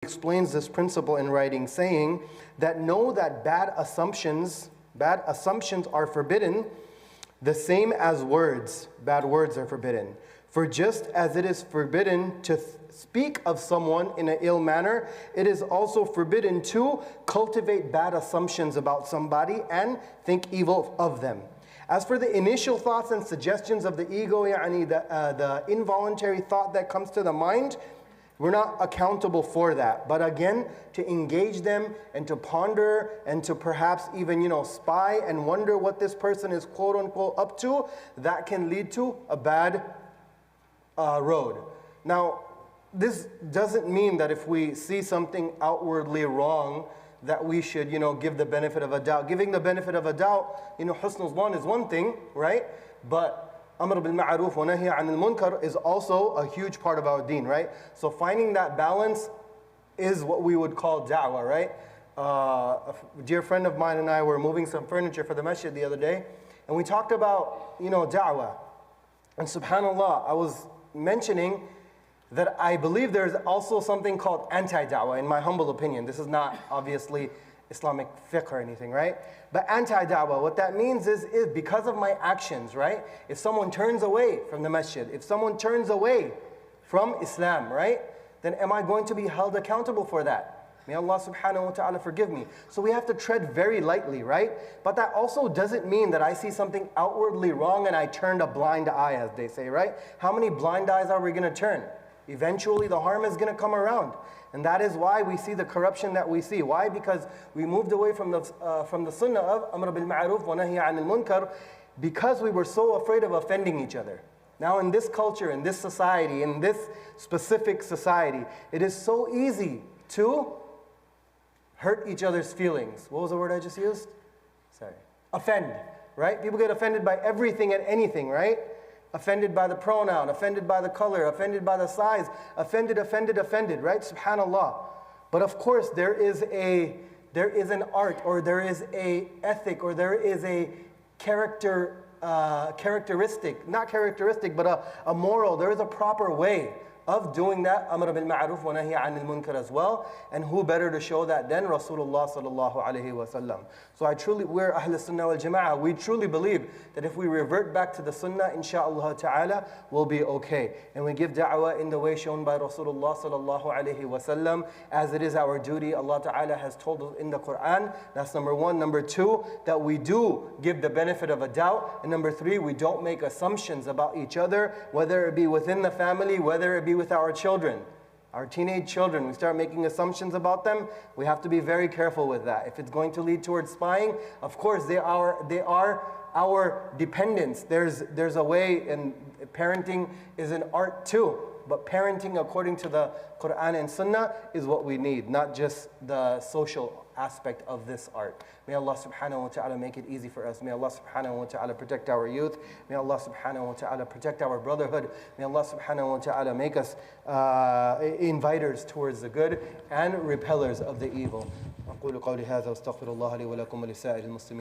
explains this principle in writing, saying that know that bad assumptions are forbidden, the same as words. Bad words are forbidden. For just as it is forbidden to speak of someone in an ill manner, it is also forbidden to cultivate bad assumptions about somebody and think evil of them. As for the initial thoughts and suggestions of the ego, the involuntary thought that comes to the mind, we're not accountable for that. But again, to engage them and to ponder and to perhaps even, spy and wonder what this person is quote unquote up to, that can lead to a bad road. Now, this doesn't mean that if we see something outwardly wrong, that we should, give the benefit of a doubt. Giving the benefit of a doubt, husnul zan is one thing, right? But Amr bil ma'aruf wa nahy anil munkar is also a huge part of our deen, right? So finding that balance is what we would call da'wah, right? A dear friend of mine and I were moving some furniture for the masjid the other day, and we talked about, da'wah. And subhanAllah, I was mentioning that I believe there's also something called anti-da'wah, in my humble opinion. This is not obviously Islamic fiqh or anything, right? But anti-da'wah, what that means is because of my actions, right? If someone turns away from the masjid, if someone turns away from Islam, right? Then am I going to be held accountable for that? May Allah subhanahu wa ta'ala forgive me. So we have to tread very lightly, right? But that also doesn't mean that I see something outwardly wrong and I turned a blind eye, as they say, right? How many blind eyes are we going to turn? Eventually the harm is going to come around. And that is why we see the corruption that we see. Why? Because we moved away from the sunnah of Amr bil ma'aruf wa nahy anil munkar, because we were so afraid of offending each other. Now in this culture, in this society, in this specific society, it is so easy to hurt each other's feelings. What was the word I just used? Sorry. Offend, right? People get offended by everything and anything, right? Offended by the pronoun, offended by the color, offended by the size, offended, right? Subhanallah. But of course, there is an art, or there is a ethic, or there is a characteristic, not characteristic, but a moral. There is a proper way of doing that, Amr bil ma'aruf wa nahy anil munkar as well. And who better to show that than Rasulullah sallallahu alayhi wa sallam. So we're Ahl Sunnah wal Jama'ah. We truly believe that if we revert back to the Sunnah, inshaAllah ta'ala, we'll be okay. And we give da'wah in the way shown by Rasulullah sallallahu alayhi wa sallam, as it is our duty. Allah ta'ala has told us in the Quran. That's number one. Number two, that we do give the benefit of a doubt. And number three, we don't make assumptions about each other, whether it be within the family, whether it be with our children, our teenage children. We start making assumptions about them. We have to be very careful with that. If it's going to lead towards spying, of course they are our dependents. There's a way, and parenting is an art too. But parenting according to the Quran and Sunnah is what we need, not just the social aspect of this art. May Allah subhanahu wa ta'ala make it easy for us. May Allah subhanahu wa ta'ala protect our youth. May Allah subhanahu wa ta'ala protect our brotherhood. May Allah subhanahu wa ta'ala make us inviters towards the good and repellers of the evil. أقول قولي هذا واستغفر الله لي ولكم ولسائر المسلمين.